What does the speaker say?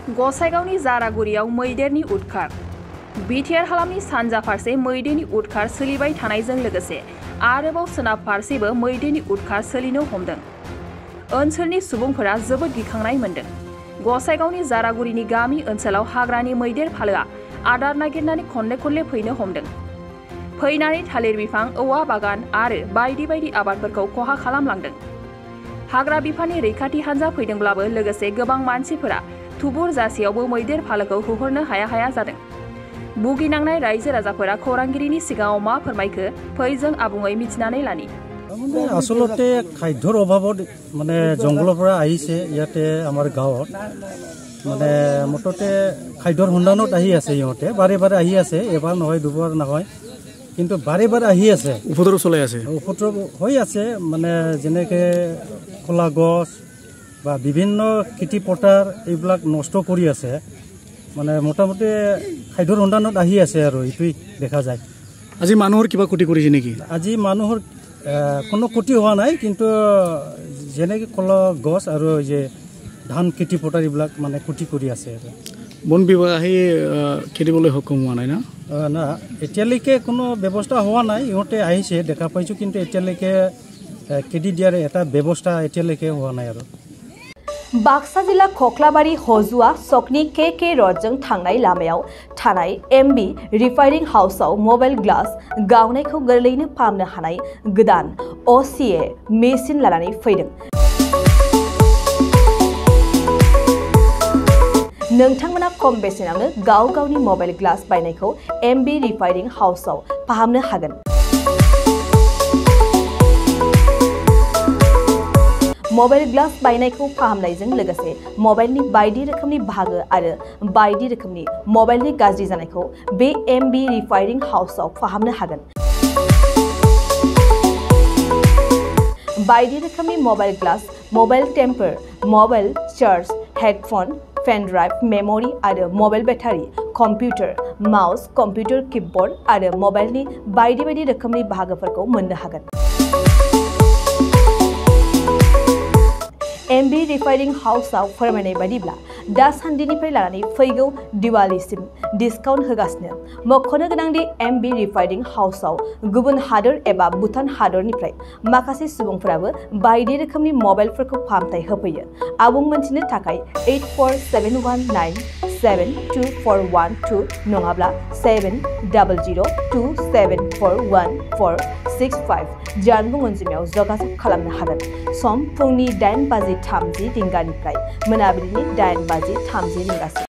गसाइगावनि जारागुरियाव मैदेरनि उदखार। बिटिआर हालामनि सानजा फारसे मैदेरनि उदखार सोलिबाय थानायजों लोगोसे आरोबाव सोनाब फारसेबो मैदेरनि उदखार सोलिनो हमदों। ओनसोलनि सुबुंफोरा जोबोद गिखांनाय मोन्दों। गसाइगावनि जारागुरिनि गामि ओनसोलाव हाग्रानि मैदेर फालोआ आदार नागिरनानै खनले खनले फैनो हमदों। फैनानै थालिर बिफां, औवा बागान आरो बायदि बायदि आबादफोरखौ खहा खालामलांदों। हाग्रा बिफाननि रैखाथि हान्जा फैदोंब्लाबो लोगोसे गोबां मानसिफोरा थुबुर जासेयावबो मैदेर फालोखौ होहरनो हाया जादों। भुगिनांनाय रायजो राजाफोरा खौरांगिरिनि सिगाङाव मा फोरमायखो फै जों आबुङै मिथिनानै लानि। आसलते खाद्যৰ অভাৱত মানে জংগলৰ পৰা আহিছে ইয়াতে আমাৰ গাঁৱত মানে মুঠতে খাদ্যৰ সন্ধানত আহি আছে। ইহঁতে বাৰে বাৰে আহি আছে, এবাৰ নহয় দুবাৰ নহয়, কিন্তু বাৰে বাৰে আহি আছে, উপদ্ৰৱ চলাই আছে, উপদ্ৰৱ হৈ আছে। মানে যেনেকে খোলা গছ বা বিভিন্ন খেতি পথাৰ এইবিলাক নষ্ট কৰি আছে। মানে মোটামুটি খাদ্যৰ সন্ধানত আহি আছে আৰু এইটোই দেখা যায়। আজি মানুহৰ কিবা ক্ষতি কৰিছে নেকি? আজি মানুহৰ কোনো ক্ষতি হোৱা নাই, কিন্তু যেনেকে কলা গছ আৰু যে ধান খেতি পথাৰ এইবিলাক মানে ক্ষতি কৰি আছে। বন বিভাগ আহি খেদিবলৈ সক্ষম হোৱা নাই না এতিয়ালৈকে কোনো ব্যৱস্থা হোৱা নাই। ইহঁতে আহিছে দেখা পাইছোঁ, কিন্তু এতিয়ালৈকে খেদি দিয়াৰ এটা ব্যৱস্থা এতিয়ালৈকে হোৱা নাই আৰু। बाक्सा जिल्ला खख्लाबारि हजुआ सकनि के रडजों थांनाय लामायाव थानाय एमबी रिफाइनिं हाउसआव मबाइल ग्लास गावनायखौ गोरलैनो फाहामनो हानाय गोदान OCA मेसिन लानानै फैदों। नोंथांमोना खम बेसेनावनो गावनि मबाइल ग्लास बायनायखौ एमबी रिफाइनिं हाउसआव फाहामनो हागोन। मबाइल ग्लास बायनायखौ फाहामनायजों लोगोसे मबाइलनि बायदि रोखोमनि बाहागो आरो बायदि रोखोमनि मबाइलनि गाज्रि जानायखौ बे एमबी रिफाइनिं हाउसआव फाहामनो हागोन। बायदि रोखोमनि mobile glass, mobile temper, mobile charge, headphone, pen drive, memory आरो mobile battery, computer, mouse, computer keyboard आरो मबाइलनि बायदि बायदि रोखोमनि बाहागोफोरखौ मोननो हागोन। एमबी रिफाइनिं हाउसआव फोरमायनाय बायदिब्ला दासान्दिनिफ्राय लानानै फैगौ दिवालीसिम डिसकाउन्ट होगासिनो। मख'नो गोनांदि एमबी रिफाइनिं हाउसआव गुबुन हादोर एबा भुटान हादोरनिफ्राय माखासे सुबुंफोराबो बायदि रोखोमनि मबाइलफोरखौ फाहामथाय होफैयो। आबुं मोनथिनो थाखाय 8471972412 नङाब्ला 7002741465 जानबुं अनजिमायाव जगाजग खालामनो हागोन। सम फुंनि 8:30 रिंगानिफ्राय मोनाबिलिनि 8:30 रिंगासिम।